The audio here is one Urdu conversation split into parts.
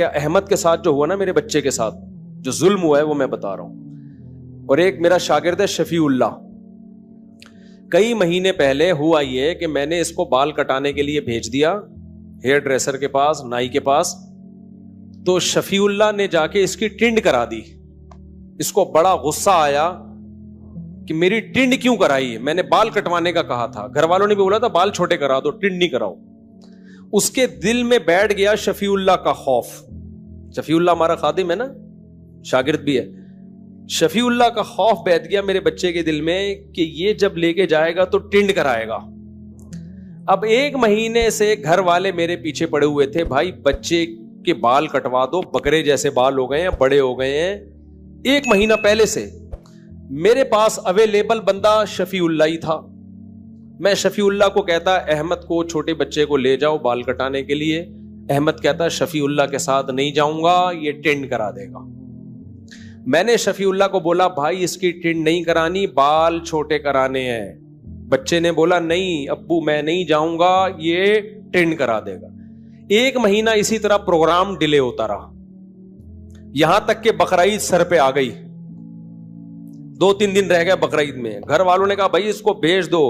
واقعہ احمد کے ساتھ جو ہوا نا، میرے بچے کے ساتھ جو ظلم ہوا ہے وہ میں بتا رہا ہوں. اور ایک میرا شاگرد ہے شفیع اللہ، کئی مہینے پہلے ہوا یہ کہ میں نے اس کو بال کٹانے کے لیے بھیج دیا ہیئر ڈریسر کے پاس، نائی کے پاس. تو شفیع اللہ نے جا کے اس کی ٹنڈ کرا دی. اس کو بڑا غصہ آیا کہ میری ٹنڈ کیوں کرائی، میں نے بال کٹوانے کا کہا تھا، گھر والوں نے بھی بولا تھا بال چھوٹے کرا دو، ٹنڈ نہیں کراؤ. اس کے دل میں بیٹھ گیا شفیع اللہ کا خوف. شفیع اللہ ہمارا خادم ہے نا، شاگرد بھی ہے. شفیع اللہ کا خوف بیٹھ گیا میرے بچے کے دل میں کہ یہ جب لے کے جائے گا تو ٹنڈ کرائے گا. اب 1 مہینے سے گھر والے میرے پیچھے پڑے ہوئے تھے، بھائی بچے کے بال کٹوا دو، بکرے جیسے بال ہو گئے ہیں، بڑے ہو گئے ہیں. 1 مہینہ پہلے سے میرے پاس اویلیبل بندہ شفیع اللہ ہی تھا. میں شفیع اللہ کو کہتا احمد کو، چھوٹے بچے کو لے جاؤ بال کٹانے کے لیے. احمد کہتا شفیع اللہ کے ساتھ نہیں جاؤں گا، یہ ٹنڈ کرا دے گا. میں نے شفیع اللہ کو بولا بھائی اس کی ٹنڈ نہیں کرانی، بال چھوٹے کرانے ہیں. بچے نے بولا نہیں ابو میں نہیں جاؤں گا، یہ ٹنڈ کرا دے گا. 1 مہینہ اسی طرح پروگرام ڈیلے ہوتا رہا، یہاں تک کہ بقرعید سر پہ آ گئی. 2-3 دن رہ گئے بقرعید میں. گھر والوں نے کہا بھائی اس کو بھیج دو.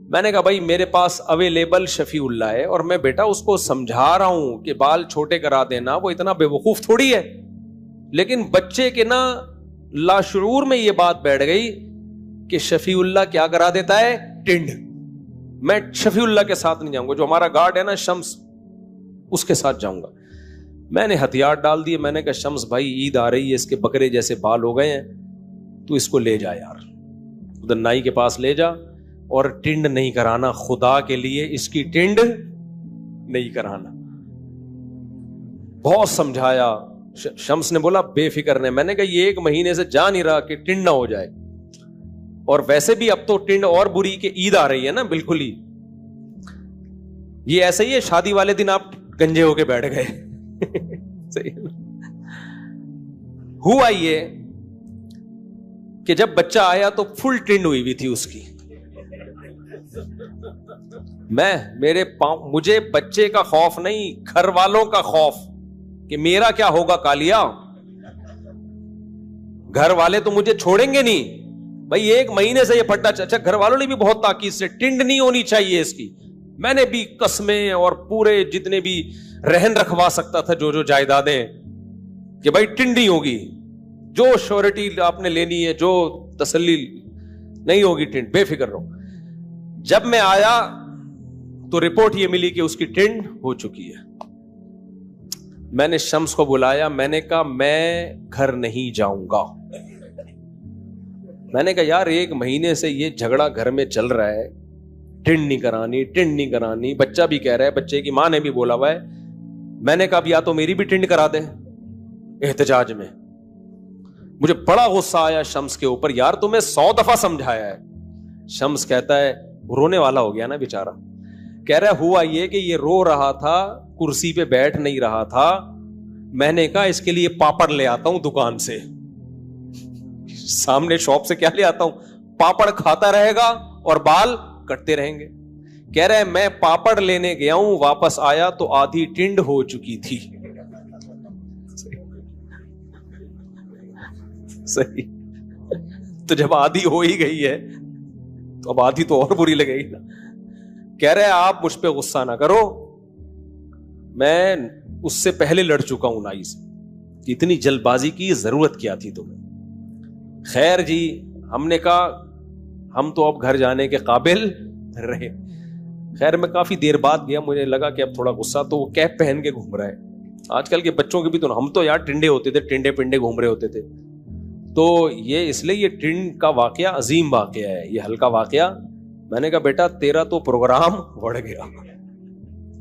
میں نے کہا بھائی میرے پاس اویلیبل شفیع اللہ ہے، اور میں بیٹا اس کو سمجھا رہا ہوں کہ بال چھوٹے کرا دینا، وہ اتنا بے وقوف تھوڑی ہے. لیکن بچے کے نا لاشعور میں یہ بات بیٹھ گئی کہ شفیع اللہ کیا کرا دیتا ہے، ٹنڈ. میں شفیع اللہ کے ساتھ نہیں جاؤں گا، جو ہمارا گارڈ ہے نا شمس، اس کے ساتھ جاؤں گا. میں نے ہتھیار ڈال دیے. میں نے کہا شمس بھائی عید آ رہی ہے، اس کے بکرے جیسے بال ہو گئے ہیں، تو اس کو لے جا یار، ادھر نائی کے پاس لے جا، اور ٹنڈ نہیں کرانا، خدا کے لیے اس کی ٹنڈ نہیں کرانا. بہت سمجھایا. شمس نے بولا بے فکر نے. میں نے کہا یہ 1 مہینے سے جا نہیں رہا کہ ٹنڈ نہ ہو جائے، اور ویسے بھی اب تو ٹنڈ اور بری کہ عید آ رہی ہے نا. بالکل ہی یہ ایسا ہی ہے، شادی والے دن آپ گنجے ہو کے بیٹھ گئے. ہوا یہ کہ جب بچہ آیا تو فل ٹرینڈ ہوئی ہوئی تھی اس کی. مجھے بچے کا خوف نہیں، گھر والوں کا خوف کہ میرا کیا ہوگا کالیا. گھر والے تو مجھے چھوڑیں گے نہیں بھائی. 1 مہینے سے یہ پھٹا. اچھا گھر والوں نے بھی بہت تاکید سے ٹنڈ نہیں ہونی چاہیے اس کی. میں نے بھی قسمیں اور پورے جتنے بھی رہن رکھوا سکتا تھا جو جائیدادیں کہ بھائی ٹنڈ نہیں ہوگی، جو شورٹی آپ نے لینی ہے، جو تسلی نہیں ہوگی ٹنڈ، بے فکر رہو. جب میں آیا تو رپورٹ یہ ملی کہ اس کی ٹنڈ ہو چکی ہے. میں نے شمس کو بلایا. میں نے کہا میں گھر نہیں جاؤں گا. میں نے کہا یار 1 مہینے سے یہ جھگڑا گھر میں چل رہا ہے، ٹنڈ نہیں کرانی، ٹنڈ نہیں کرانی. بچہ بھی کہہ رہا ہے، بچے کی ماں نے بھی بولا ہوا ہے. میں نے کہا یا تو میری بھی ٹنڈ کرا دے. احتجاج میں مجھے بڑا غصہ آیا شمس کے اوپر. یار تمہیں 100 دفعہ سمجھایا ہے. شمس کہتا ہے، رونے والا ہو گیا نا بیچارہ. کہہ رہا ہوا یہ کہ یہ رو رہا تھا، کرسی پہ بیٹھ نہیں رہا تھا. میں نے کہا اس کے لیے پاپڑ لے آتا ہوں دکان سے، سامنے شاپ سے کیا لے آتا ہوں، پاپڑ کھاتا رہے گا اور بال کٹتے رہیں گے. کہہ رہے میں پاپڑ لینے گیا ہوں، واپس آیا تو آدھی ٹنڈ ہو چکی تھی. صحیح. تو جب آدھی ہو ہی گئی ہے تو اب آدھی تو اور بری لگے گی نا. کہہ رہے آپ مجھ پہ غصہ نہ کرو، میں اس سے پہلے لڑ چکا ہوں نائی سے. اتنی جلد بازی کی ضرورت کیا تھی تمہیں. خیر جی، ہم نے کہا ہم تو اب گھر جانے کے قابل رہے. خیر میں کافی دیر بعد گیا، مجھے لگا کہ اب تھوڑا غصہ، تو وہ کیپ پہن کے گھوم رہا ہے. آج کل کے بچوں کے بھی تو، ہم تو یار ٹنڈے ہوتے تھے، ٹنڈے پنڈے گھوم رہے ہوتے تھے. تو یہ اس لیے یہ ٹنڈ کا واقعہ عظیم واقعہ ہے، یہ ہلکا واقعہ. میں نے کہا بیٹا تیرا تو پروگرام بڑھ گیا.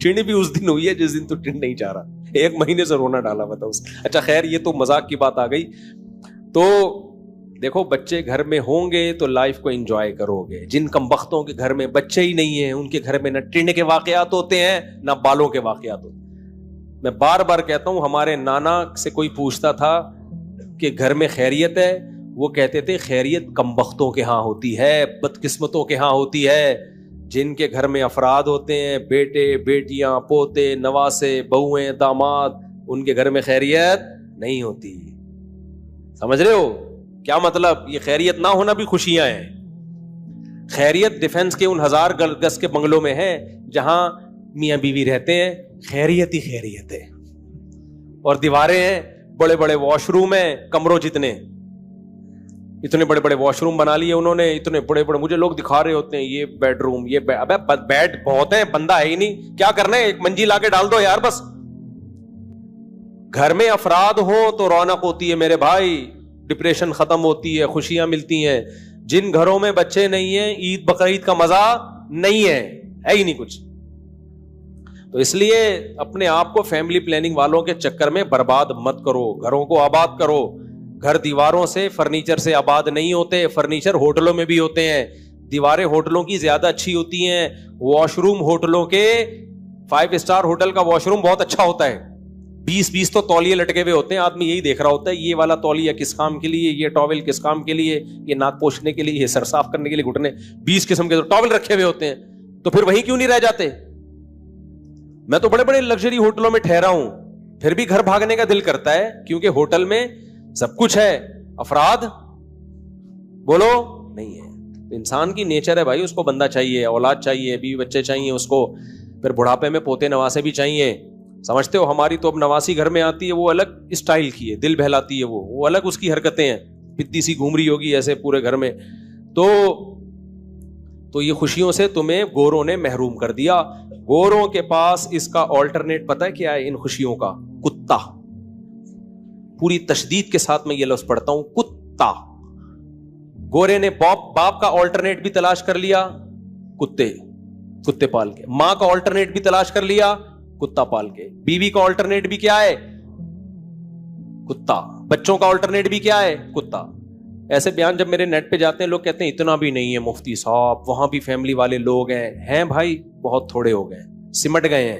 ٹنڈ بھی اس دن ہوئی ہے جس دن تو ٹنڈ نہیں چاہ رہا. 1 مہینے سے رونا ڈالا ہوا تھا اس. اچھا خیر یہ تو مذاق کی بات آ گئی. تو دیکھو بچے گھر میں ہوں گے تو لائف کو انجوائے کرو گے. جن کمبختوں کے گھر میں بچے ہی نہیں ہیں، ان کے گھر میں نہ ٹنڈ کے واقعات ہوتے ہیں نہ بالوں کے واقعات ہوتے ہیں. میں بار بار کہتا ہوں، ہمارے نانا سے کوئی پوچھتا تھا کہ گھر میں خیریت ہے، وہ کہتے تھے خیریت کمبختوں کے ہاں ہوتی ہے، بدقسمتوں کے ہاں ہوتی ہے. جن کے گھر میں افراد ہوتے ہیں، بیٹے بیٹیاں پوتے نواسے بہویں داماد، ان کے گھر میں خیریت نہیں ہوتی. سمجھ رہے ہو کیا مطلب؟ یہ خیریت نہ ہونا بھی خوشیاں ہیں. خیریت ڈیفنس کے ان 1000 گز کے بنگلوں میں ہے جہاں میاں بیوی رہتے ہیں, خیریت ہی خیریت ہے. اور دیواریں ہیں, بڑے بڑے واش روم ہیں, کمروں جتنے, اتنے بڑے بڑے واش روم بنا لیے انہوں نے, اتنے بڑے بڑے, مجھے لوگ دکھا رہے ہوتے ہیں یہ بیڈ روم, یہ ابے بیڈ بہت ہیں, بندہ ہے ہی نہیں, کیا کرنا ہے, ایک منجی لا کے ڈال دو یار بس. گھر میں افراد ہوں تو رونق ہوتی ہے میرے بھائی, ڈپریشن ختم ہوتی ہے, خوشیاں ملتی ہیں. جن گھروں میں بچے نہیں ہیں, عید بقرعید کا مزہ نہیں ہے ہی نہیں کچھ. تو اس لیے اپنے آپ کو فیملی پلاننگ والوں کے چکر میں برباد مت کرو, گھروں کو آباد کرو. گھر دیواروں سے, فرنیچر سے آباد نہیں ہوتے. فرنیچر ہوٹلوں میں بھی ہوتے ہیں, دیواریں ہوٹلوں کی زیادہ اچھی ہوتی ہیں. واش روم ہوٹلوں کے, 5 اسٹار ہوٹل کا واش روم بہت اچھا ہوتا ہے. 20 تو تولیے لٹکے ہوئے ہوتے ہیں, آدمی یہی دیکھ رہا ہوتا ہے یہ والا تولیہ کس کام کے لیے, یہ ٹاول کس کام کے لیے, یہ ناک پوچھنے کے لیے, یہ سر صاف کرنے کے لیے, گھٹنے, 20 قسم کے ٹاول رکھے ہوئے ہوتے ہیں. تو پھر وہیں کیوں نہیں رہ جاتے؟ میں تو بڑے بڑے لگژری ہوٹلوں میں ٹھہرا ہوں, پھر بھی گھر بھاگنے کا دل کرتا ہے, کیونکہ ہوٹل میں سب کچھ ہے, افراد بولو نہیں ہے. انسان کی نیچر ہے بھائی, اس کو بندہ چاہیے, اولاد چاہیے, بیوی بچے چاہیے اس کو, پھر بڑھاپے میں پوتے نواسے بھی چاہیے. سمجھتے ہو ہماری تو اب نواسی گھر میں آتی ہے, وہ الگ اسٹائل کی ہے, دل بہلاتی ہے, وہ الگ اس کی حرکتیں ہیں, پتی سی گھوم رہی ہوگی ایسے پورے گھر میں. تو یہ خوشیوں سے تمہیں گوروں نے محروم کر دیا. گوروں کے پاس اس کا آلٹرنیٹ پتہ ہے کیا ہے ان خوشیوں کا؟ کتا. پوری تشدید کے ساتھ میں یہ لفظ پڑھتا ہوں, کتا. گورے نے باپ کا آلٹرنیٹ بھی تلاش کر لیا, کتے پال کے. ماں کا آلٹرنیٹ بھی تلاش کر لیا, کتا پال کے. بیوی کا آلٹرنیٹ بھی کیا ہے؟ کتا. بچوں کا آلٹرنیٹ بھی کیا ہے؟ کتا. ایسے بیان جب میرے نیٹ پہ جاتے ہیں لوگ کہتے ہیں اتنا بھی نہیں ہے مفتی صاحب, وہاں بھی فیملی والے لوگ ہیں بھائی, بہت تھوڑے ہو گئے, سمٹ گئے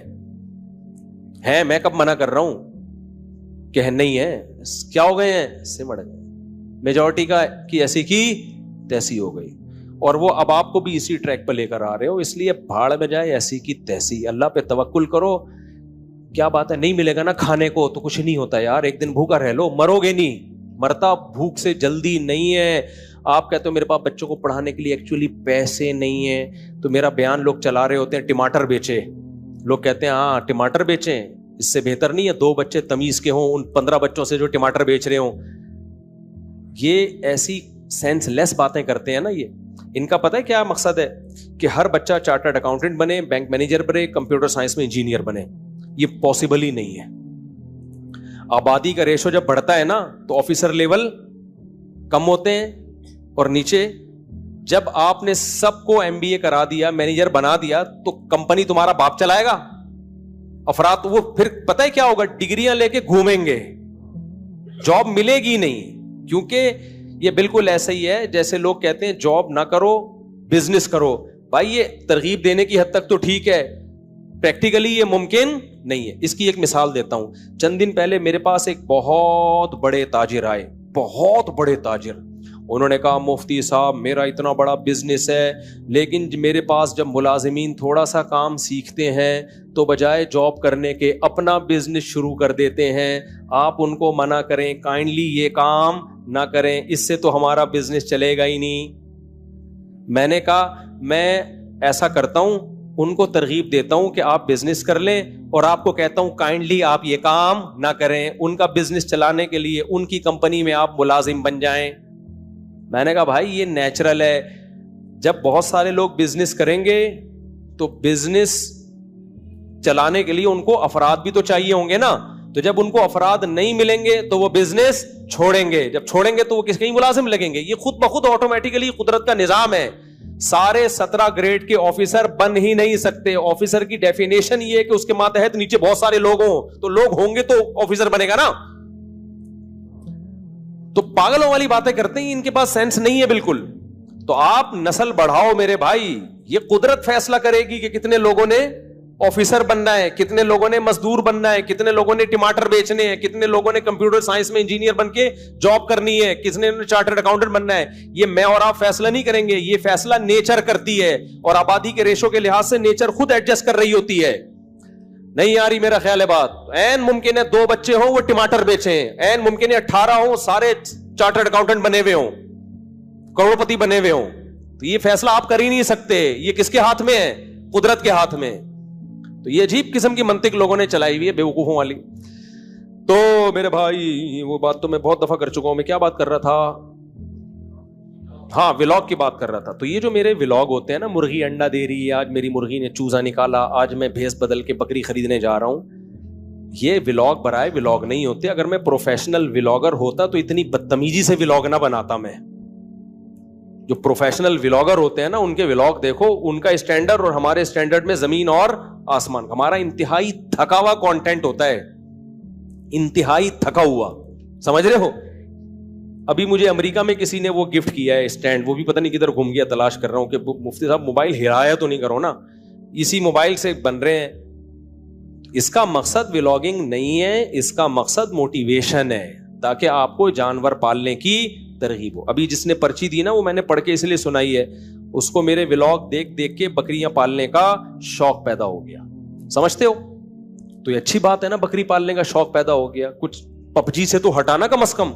ہیں. میں کب منع کر رہا ہوں کہ نہیں ہے, کیا ہو گئے ہیں؟ سمٹ گئے. میجورٹی کی ایسی کی تیسی ہو گئی, اور وہ اب آپ کو بھی اسی ٹریک پہ لے کر آ رہے ہو. اس لیے بھاڑ میں جائے ایسی کی تیسی, اللہ پہ توکل کرو. کیا بات ہے, نہیں ملے گا نا کھانے کو تو کچھ نہیں ہوتا یار, ایک دن بھوکا رہ لو, مرو گے نہیں. مرتا بھوک سے جلدی نہیں ہے. آپ کہتے ہو میرے پاس بچوں کو پڑھانے کے لیے ایکچولی پیسے نہیں ہیں, تو میرا بیان لوگ چلا رہے ہوتے ہیں ٹماٹر بیچے. لوگ کہتے ہیں ہاں ٹماٹر بیچیں, اس سے بہتر نہیں ہے 2 بچے تمیز کے ہوں ان 15 بچوں سے جو ٹماٹر بیچ رہے ہوں. یہ ایسی سینس لیس باتیں کرتے ہیں نا. یہ ان کا پتہ ہے کیا مقصد ہے؟ کہ ہر بچہ چارٹرڈ اکاؤنٹنٹ بنے, بینک مینیجر بنے, کمپیوٹر سائنس میں انجینئر بنے. یہ پاسبل ہی نہیں ہے. آبادی کا ریشو جب بڑھتا ہے نا تو آفیسر لیول کم ہوتے ہیں, اور نیچے جب آپ نے سب کو MBA کرا دیا, مینیجر بنا دیا, تو کمپنی تمہارا باپ چلائے گا. افراد وہ پھر پتہ ہے کیا ہوگا, ڈگریاں لے کے گھومیں گے, جاب ملے گی نہیں. کیونکہ یہ بالکل ایسا ہی ہے جیسے لوگ کہتے ہیں جاب نہ کرو بزنس کرو. بھائی یہ ترغیب دینے کی حد تک تو ٹھیک ہے, پریکٹیکلی یہ ممکن نہیں ہے. اس کی ایک مثال دیتا ہوں. چند دن پہلے میرے پاس ایک بہت بڑے تاجر آئے, بہت بڑے تاجر. انہوں نے کہا مفتی صاحب میرا اتنا بڑا بزنس ہے, لیکن میرے پاس جب ملازمین تھوڑا سا کام سیکھتے ہیں تو بجائے جاب کرنے کے اپنا بزنس شروع کر دیتے ہیں. آپ ان کو منع کریں کائنڈلی یہ کام نہ کریں, اس سے تو ہمارا بزنس چلے گا ہی نہیں. میں نے کہا میں ایسا کرتا ہوں, ان کو ترغیب دیتا ہوں کہ آپ بزنس کر لیں, اور آپ کو کہتا ہوں کائنڈلی آپ یہ کام نہ کریں. ان کا بزنس چلانے کے لیے ان کی کمپنی میں آپ ملازم بن جائیں. میں نے کہا بھائی یہ نیچرل ہے, جب بہت سارے لوگ بزنس کریں گے تو بزنس چلانے کے لیے ان کو افراد بھی تو چاہیے ہوں گے نا. تو جب ان کو افراد نہیں ملیں گے تو وہ بزنس چھوڑیں گے, جب چھوڑیں گے تو وہ کہیں ملازم لگیں گے. یہ خود بخود آٹومیٹیکلی قدرت کا نظام ہے. سارے 17 گریڈ کے آفیسر بن ہی نہیں سکتے. آفیسر کی ڈیفینیشن یہ ہے کہ اس کے ماتحت نیچے بہت سارے لوگ ہوں, تو لوگ ہوں گے تو آفیسر بنے گا نا. تو پاگلوں والی باتیں کرتے ہیں, ان کے پاس سینس نہیں ہے بالکل. تو آپ نسل بڑھاؤ میرے بھائی, یہ قدرت فیصلہ کرے گی کہ کتنے لوگوں نے آفیسر بننا ہے, کتنے لوگوں نے مزدور بننا ہے, کتنے لوگوں نے ٹماٹر بیچنے ہیں, کتنے لوگوں نے کمپیوٹر سائنس میں انجینئر بن کے جاب کرنی ہے, کتنے نے چارٹرڈ اکاؤنٹنٹ بننا ہے. یہ میں اور آپ فیصلہ نہیں کریں گے, یہ فیصلہ نیچر کرتی ہے, اور آبادی کے ریشو کے لحاظ سے نیچر خود ایڈجسٹ کر رہی ہوتی ہے. نہیں آ رہی میرا خیال ہے بات. این ممکن ہے 2 بچے ہوں وہ ٹماٹر بیچیں, این ممکن ہے 18 ہوں سارے چارٹرڈ اکاؤنٹنٹ بنے ہوئے ہوں, کروڑپتی بنے ہوئے ہوں. تو یہ فیصلہ آپ کر ہی نہیں سکتے, یہ کس کے ہاتھ میں ہے؟ قدرت کے ہاتھ میں. تو یہ عجیب قسم کی منطق لوگوں نے چلائی ہوئی ہے بیوقوفوں والی. تو میرے بھائی وہ بات تو میں بہت دفعہ کر چکا ہوں. میں کیا بات کر رہا تھا؟ ہاں ولاگ کی بات کر رہا تھا. تو یہ جو میرے ولاگ ہوتے ہیں نا, مرغی انڈا دے رہی ہے, آج میری مرغی نے چوزا نکالا, آج میں بھینس بدل کے بکری خریدنے جا رہا ہوں, یہ ولاگ برائے ولاگ نہیں ہوتے. اگر میں پروفیشنل ولاگر ہوتا تو اتنی بدتمیزی سے ولاگ نہ بناتا. میں جو پروفیشنل ولاگر ہوتے ہیں نا ان کے ولاگ دیکھو, ان کا اسٹینڈرڈ اور ہمارے اسٹینڈرڈ میں زمین اور آسمان. ہمارا انتہائی تھکا ہوا کانٹینٹ ہوتا ہے, انتہائی تھکا ہوا, سمجھ رہے ہو. ابھی مجھے امریکہ میں کسی نے وہ گفٹ کیا ہے اسٹینڈ, وہ بھی پتہ نہیں کدھر گھوم گیا, تلاش کر رہا ہوں کہ مفتی صاحب موبائل ہرایا تو نہیں کرو نا, اسی موبائل سے بن رہے ہیں. اس کا مقصد ولاگنگ نہیں ہے, اس کا مقصد موٹیویشن ہے, تاکہ آپ کو جانور پالنے کی ترغیب ہو. ابھی جس نے پرچی دی نا وہ میں نے پڑھ کے اس لیے سنائی ہے, اس کو میرے ولاگ دیکھ دیکھ کے بکریاں پالنے کا شوق پیدا ہو گیا. سمجھتے ہو؟ تو یہ اچھی بات ہے نا, بکری پالنے کا شوق پیدا ہو گیا. کچھ پبجی سے تو ہٹانا کم از کم.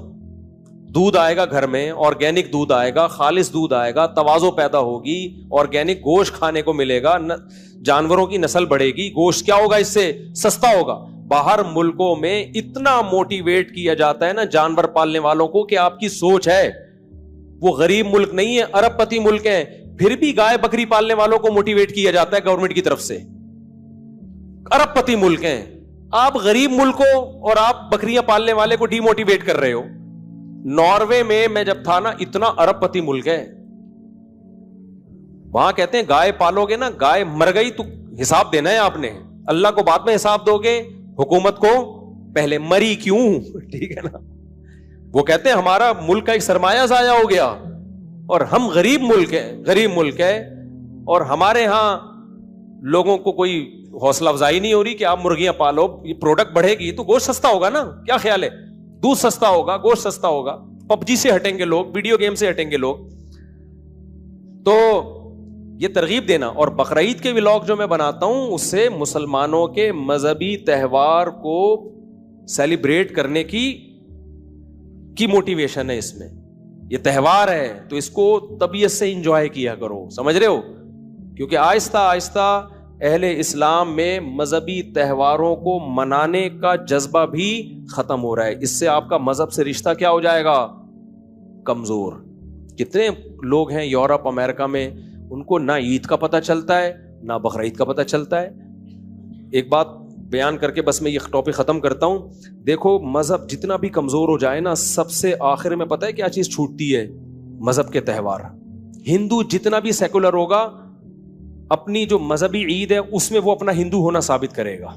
دودھ آئے گا گھر میں, آرگینک دودھ آئے گا, خالص دودھ آئے گا, توازو پیدا ہوگی, آرگینک گوشت کھانے کو ملے گا, جانوروں کی نسل بڑھے گی, گوشت کیا ہوگا اس سے؟ سستا ہوگا. باہر ملکوں میں اتنا موٹیویٹ کیا جاتا ہے نا جانور پالنے والوں کو کہ آپ کی سوچ ہے, وہ غریب ملک نہیں ہے, ارب پتی ملک ہیں, پھر بھی گائے بکری پالنے والوں کو موٹیویٹ کیا جاتا ہے گورنمنٹ کی طرف سے. ارب پتی ملک ہیں, آپ غریب ملک ہو اور آپ بکریاں پالنے والے کو ڈی موٹیویٹ کر رہے ہو. ناروے میں جب تھا نا, اتنا ارب پتی ملک ہے, وہاں کہتے ہیں گائے پالو گے نا, گائے مر گئی تو حساب دینا ہے آپ نے, اللہ کو بعد میں حساب دو گے, حکومت کو پہلے. مری کیوں؟ ٹھیک ہے نا. وہ کہتے ہیں ہمارا ملک کا ایک سرمایہ ضائع ہو گیا, اور ہم غریب ملک ہے, غریب ملک ہے, اور ہمارے ہاں لوگوں کو کوئی حوصلہ افزائی نہیں ہو رہی کہ آپ مرغیاں پالو, یہ پروڈکٹ بڑھے گی تو گوشت سستا ہوگا نا. کیا خیال ہے؟ دودھ سستا ہوگا, گوشت سستا ہوگا. پبجی سے ہٹیں گے لوگ, ویڈیو گیم سے ہٹیں گے لوگ. تو یہ ترغیب دینا. اور بقرعید کے ولاگ جو میں بناتا ہوں اس سے مسلمانوں کے مذہبی تہوار کو سیلیبریٹ کرنے کی موٹیویشن ہے. اس میں یہ تہوار ہے تو اس کو طبیعت سے انجوائے کیا کرو, سمجھ رہے ہو. کیونکہ آہستہ آہستہ اہل اسلام میں مذہبی تہواروں کو منانے کا جذبہ بھی ختم ہو رہا ہے. اس سے آپ کا مذہب سے رشتہ کیا ہو جائے گا؟ کمزور. کتنے لوگ ہیں یورپ امریکہ میں, ان کو نہ عید کا پتہ چلتا ہے نہ بقرعید کا پتہ چلتا ہے. ایک بات بیان کر کے بس میں یہ ٹاپک ختم کرتا ہوں. دیکھو مذہب جتنا بھی کمزور ہو جائے نا, سب سے آخر میں پتہ ہے کیا چیز چھوٹتی ہے؟ مذہب کے تہوار. ہندو جتنا بھی سیکولر ہوگا, اپنی جو مذہبی عید ہے اس میں وہ اپنا ہندو ہونا ثابت کرے گا.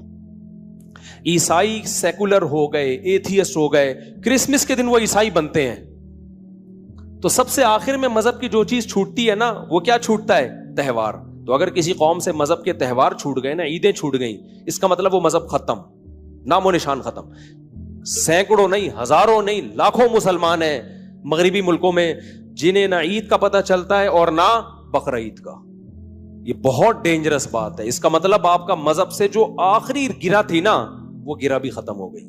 عیسائی سیکولر ہو گئے, ایتھیسٹ ہو گئے, کرسمس کے دن وہ عیسائی بنتے ہیں. تو سب سے آخر میں مذہب کی جو چیز چھوٹتی ہے نا, وہ کیا چھوٹتا ہے؟ تہوار. تو اگر کسی قوم سے مذہب کے تہوار چھوٹ گئے نا, عیدیں چھوٹ گئیں, اس کا مطلب وہ مذہب ختم, نام و نشان ختم. سینکڑوں نہیں, ہزاروں نہیں, لاکھوں مسلمان ہیں مغربی ملکوں میں جنہیں نہ عید کا پتہ چلتا ہے اور نہ بقرعید کا. یہ بہت ڈینجرس بات ہے. اس کا مطلب آپ کا مذہب سے جو آخری گرہ تھی نا, وہ گرہ بھی ختم ہو گئی.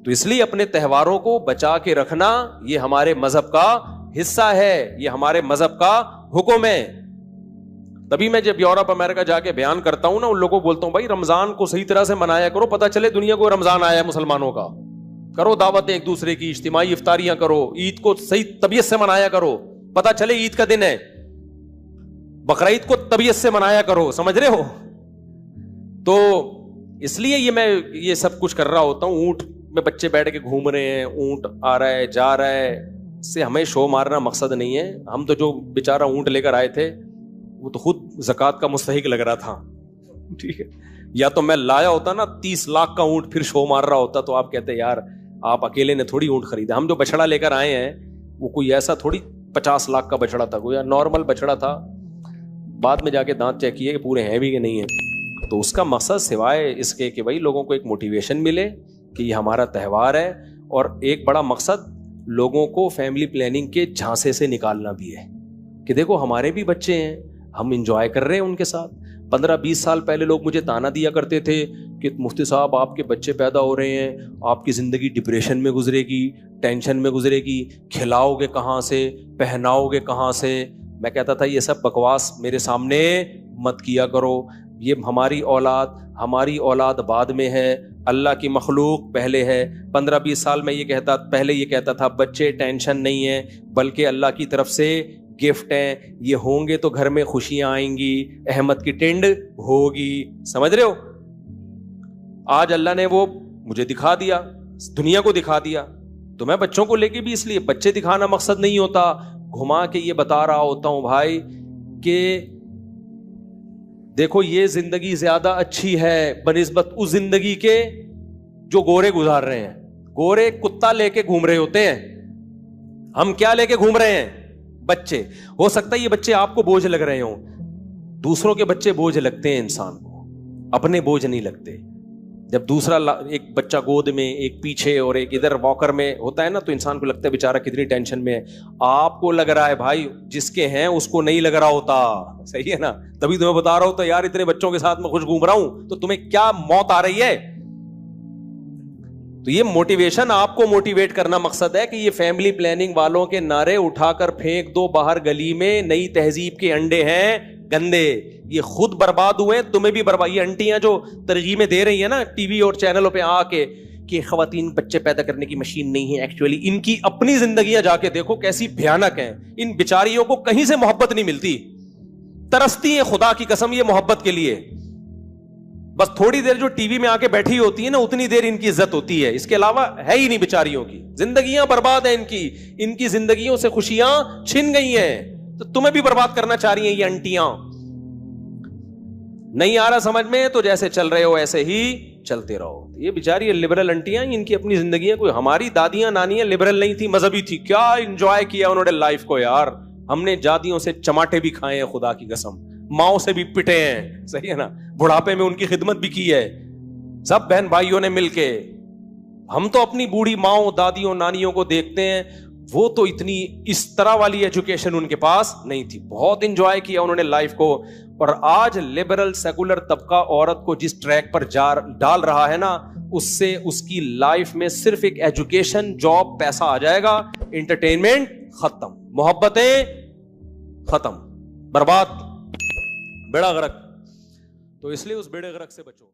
تو اس لیے اپنے تہواروں کو بچا کے رکھنا یہ ہمارے مذہب کا حصہ ہے, یہ ہمارے مذہب کا حکم ہے. تبھی میں جب یورپ امریکہ جا کے بیان کرتا ہوں نا, ان لوگوں کو بولتا ہوں بھائی رمضان کو صحیح طرح سے منایا کرو, پتہ چلے دنیا کو رمضان آیا ہے مسلمانوں کا. کرو دعوتیں ایک دوسرے کی, اجتماعی افطاریاں کرو, عید کو صحیح طبیعت سے منایا کرو, پتہ چلے عید کا دن ہے. بقرعید کو طبیعت سے منایا کرو, سمجھ رہے ہو. تو اس لیے یہ سب کچھ کر رہا ہوتا ہوں. اونٹ میں بچے بیٹھ کے گھوم رہے ہیں, اونٹ آ رہا ہے جا رہا ہے, اس سے ہمیں شو مارنا مقصد نہیں ہے. ہم تو جو بیچارہ اونٹ لے کر آئے تھے وہ تو خود زکوٰۃ کا مستحق لگ رہا تھا, ٹھیک ہے. یا تو میں لایا ہوتا نا 30 لاکھ کا اونٹ, پھر شو مار رہا ہوتا, تو آپ کہتے یار آپ اکیلے نے تھوڑی اونٹ خریدا. ہم جو بچڑا لے کر آئے ہیں وہ کوئی ایسا تھوڑی 50 لاکھ کا بچڑا تھا, کوئی نارمل بچڑا تھا. بعد میں جا کے دانت چیک کیے کہ پورے ہیں بھی کہ نہیں ہیں. تو اس کا مقصد سوائے اس کے کہ بھائی لوگوں کو ایک موٹیویشن ملے کہ یہ ہمارا تہوار ہے, اور ایک بڑا مقصد لوگوں کو فیملی پلاننگ کے جھانسے سے نکالنا بھی ہے کہ دیکھو ہمارے بھی بچے ہیں, ہم انجوائے کر رہے ہیں ان کے ساتھ. 15-20 سال پہلے لوگ مجھے تانا دیا کرتے تھے کہ مفتی صاحب آپ کے بچے پیدا ہو رہے ہیں, آپ کی زندگی ڈپریشن میں گزرے گی, ٹینشن میں گزرے گی, کھلاؤ گے کہاں سے, پہناؤ گے کہاں سے. میں کہتا تھا یہ سب بکواس میرے سامنے مت کیا کرو, یہ ہماری اولاد بعد میں ہے, اللہ کی مخلوق پہلے ہے. 15-20 سال میں پہلے یہ کہتا تھا بچے ٹینشن نہیں ہے بلکہ اللہ کی طرف سے گفٹ ہیں, یہ ہوں گے تو گھر میں خوشیاں آئیں گی, احمد کی ٹنڈ ہوگی. سمجھ رہے ہو؟ آج اللہ نے وہ مجھے دکھا دیا, دنیا کو دکھا دیا. تو میں بچوں کو لے کے بھی اس لیے, بچے دکھانا مقصد نہیں ہوتا, گھما کے یہ بتا رہا ہوتا ہوں بھائی کہ دیکھو یہ زندگی زیادہ اچھی ہے بنسبت اس زندگی کے جو گورے گزار رہے ہیں. گورے کتا لے کے گھوم رہے ہوتے ہیں, ہم کیا لے کے گھوم رہے ہیں؟ بچے. ہو سکتا ہے یہ بچے آپ کو بوجھ لگ رہے ہوں, دوسروں کے بچے بوجھ لگتے ہیں انسان کو, اپنے بوجھ نہیں لگتے. جب دوسرا ایک بچہ گود میں, ایک پیچھے اور ایک ادھر واکر میں ہوتا ہے نا, تو انسان کو لگتا ہے بیچارہ کتنی ٹینشن میں ہے. آپ کو لگ رہا ہے بھائی, جس کے ہیں اس کو نہیں لگ رہا ہوتا. صحیح ہے نا؟ تبھی تمہیں بتا رہا ہوں تو یار اتنے بچوں کے ساتھ میں خوش گھوم رہا ہوں, تو تمہیں کیا موت آ رہی ہے؟ تو یہ موٹیویشن, آپ کو موٹیویٹ کرنا مقصد ہے کہ یہ فیملی پلاننگ والوں کے نعرے اٹھا کر پھینک دو باہر گلی میں. نئی تہذیب کے انڈے ہیں گندے, یہ خود برباد ہوئے, تمہیں بھی برباد. یہ انٹیاں جو ترغیبیں دے رہی ہیں نا ٹی وی اور چینلوں پہ آ کے کہ خواتین بچے پیدا کرنے کی مشین نہیں ہے, ایکچولی ان کی اپنی زندگیاں جا کے دیکھو کیسی بھیانک ہیں. ان بیچاریوں کو کہیں سے محبت نہیں ملتی, ترستی ہیں خدا کی قسم یہ محبت کے لیے. بس تھوڑی دیر جو ٹی وی میں آ کے بیٹھی ہوتی ہے نا, اتنی دیر ان کی عزت ہوتی ہے, اس کے علاوہ ہے ہی نہیں بیچاریوں کی. زندگیاں برباد ہیں ان کی زندگیوں سے خوشیاں چھن گئی ہیں. تو تمہیں بھی برباد کرنا چاہ رہی ہیں یہ انٹیاں. نہیں آ رہا سمجھ میں تو جیسے چل رہے ہو ایسے ہی چلتے رہو. یہ بیچاری لبرل انٹیاں, ان کی اپنی زندگیاں, کوئی ہماری دادیاں نانیاں لبرل نہیں تھی, مذہبی تھی, کیا انجوائے کیا انہوں نے لائف کو یار. ہم نے جادیوں سے چماٹے بھی کھائے ہیں خدا کی قسم, ماؤں سے بھی پٹے ہیں. صحیح ہے نا؟ بڑھاپے میں ان کی خدمت بھی کی ہے سب بہن بھائیوں نے مل کے. ہم تو اپنی بوڑھی ماؤں دادیوں نانیوں کو دیکھتے ہیں, وہ تو اتنی اس طرح والی ایجوکیشن ان کے پاس نہیں تھی, بہت انجوائے کیا انہوں نے لائف کو. اور آج لبرل سیکولر طبقہ عورت کو جس ٹریک پر ڈال رہا ہے نا, اس سے اس کی لائف میں صرف ایک ایجوکیشن, جاب, پیسہ آ جائے گا, انٹرٹینمنٹ ختم, محبتیں ختم, برباد, بیڑا غرق. تو اس لیے اس بیڑے غرق سے بچو.